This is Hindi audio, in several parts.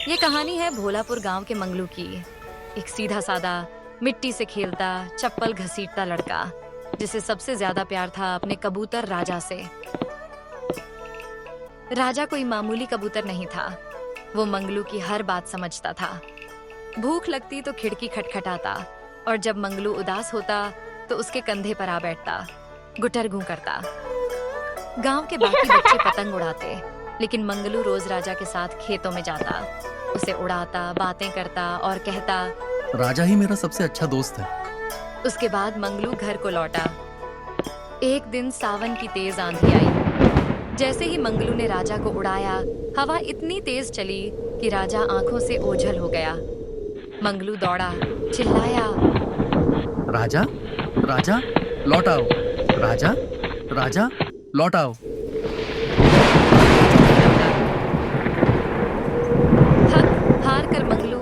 ये कहानी है भोलापुर गांव के मंगलू की। एक सीधा सादा, मिट्टी से खेलता, चप्पल घसीटता लड़का, जिसे सबसे ज्यादा प्यार था अपने कबूतर राजा से। राजा कोई मामूली कबूतर नहीं था। वो मंगलू की हर बात समझता था। भूख लगती तो खिड़की खटखटाता, और जब मंगलू उदास होता तो उसके कंधे पर आ बैठता, गुटरगू करता। गांव के बाकी बच्चे पतंग उड़ाते, लेकिन मंगलू रोज राजा के साथ खेतों में जाता, उसे उड़ाता, बातें करता और कहता, राजा ही मेरा सबसे अच्छा दोस्त है। उसके बाद मंगलू घर को लौटा। एक दिन सावन की तेज आंधी आई। जैसे ही मंगलू ने राजा को उड़ाया, हवा इतनी तेज चली कि राजा आंखों से ओझल हो गया। मंगलू दौड़ा, चिल्लाया, राजा, राजा, लौट आओ। राजा, राजा, लौट आओ। थक हार कर मंगलू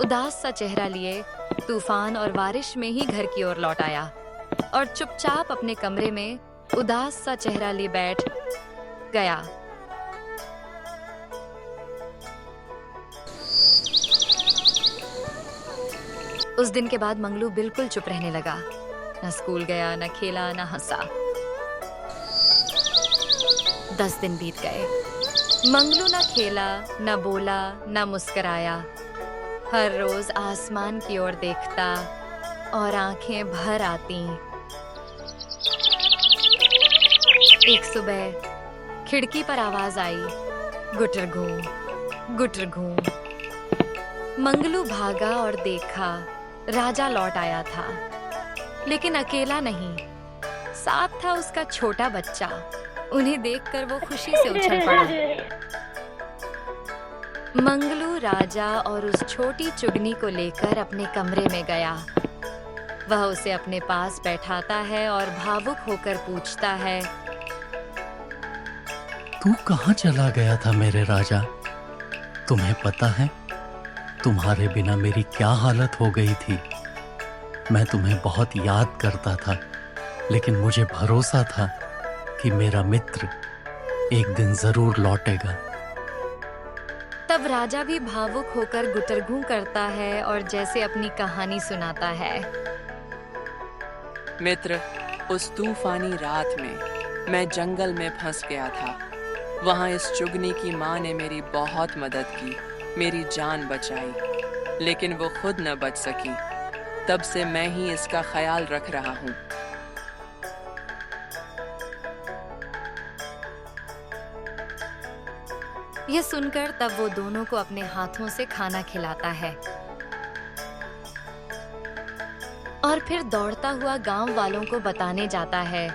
उदास सा चेहरा लिए तूफान और बारिश में ही घर की ओर लौट आया, और चुपचाप अपने कमरे में उदास सा चेहरा लिए बैठ गया। उस दिन के बाद मंगलू बिल्कुल चुप रहने लगा। न स्कूल गया, न खेला, न हंसा। 10 दिन बीत गए। मंगलू न खेला, न बोला, न मुस्कराया। हर रोज आसमान की ओर देखता और आंखें भर आती। एक सुबह खिड़की पर आवाज आई, गुटरगू, गुटरगू। मंगलू भागा और देखा, राजा लौट आया था, लेकिन अकेला नहीं, साथ था उसका छोटा बच्चा। उन्हें देखकर वो खुशी से उछल पड़ा। मंगलू राजा और उस छोटी चुगनी को लेकर अपने कमरे में गया। वह उसे अपने पास बैठाता है और भावुक होकर पूछता है, तू कहाँ चला गया था मेरे राजा? तुम्हें पता है तुम्हारे बिना मेरी क्या हालत हो गई थी? मैं तुम्हें बहुत याद करता था, लेकिन मुझे भरोसा था कि मेरा मित्र एक दिन जरूर लौटेगा। तब राजा भी भावुक होकर गुटरगू करता है और जैसे अपनी कहानी सुनाता है। मित्र, उस तूफानी रात में मैं जंगल में फंस गया था। वहां इस चुगनी की माँ ने मेरी बहुत मदद की, मेरी जान बचाई, लेकिन वो खुद न बच सकी। तब से मैं ही इसका ख्याल रख रहा हूँ। यह सुनकर तब वो दोनों को अपने हाथों से खाना खिलाता है और फिर दौड़ता हुआ गांव वालों को बताने जाता है।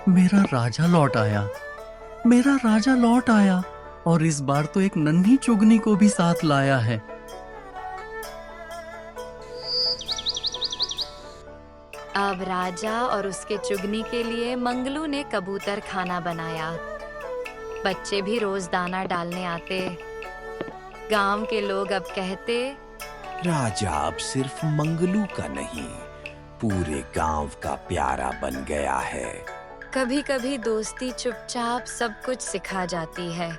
मेरा राजा लौट आया, मेरा राजा लौट आया, और इस बार तो एक नन्ही चुगनी को भी साथ लाया है। अब राजा और उसके चुगनी के लिए मंगलू ने कबूतर खाना बनाया। बच्चे भी रोज दाना डालने आते। गांव के लोग अब कहते, राजा अब सिर्फ मंगलू का नहीं, पूरे गांव का प्यारा बन गया है। कभी कभी दोस्ती चुपचाप सब कुछ सिखा जाती है।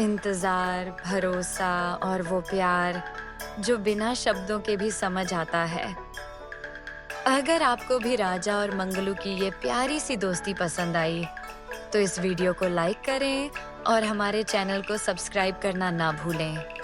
इंतजार, भरोसा और वो प्यार जो बिना शब्दों के भी समझ आता है। अगर आपको भी राजा और मंगलू की ये प्यारी सी दोस्ती पसंद आई, तो इस वीडियो को लाइक करें और हमारे चैनल को सब्सक्राइब करना ना भूलें।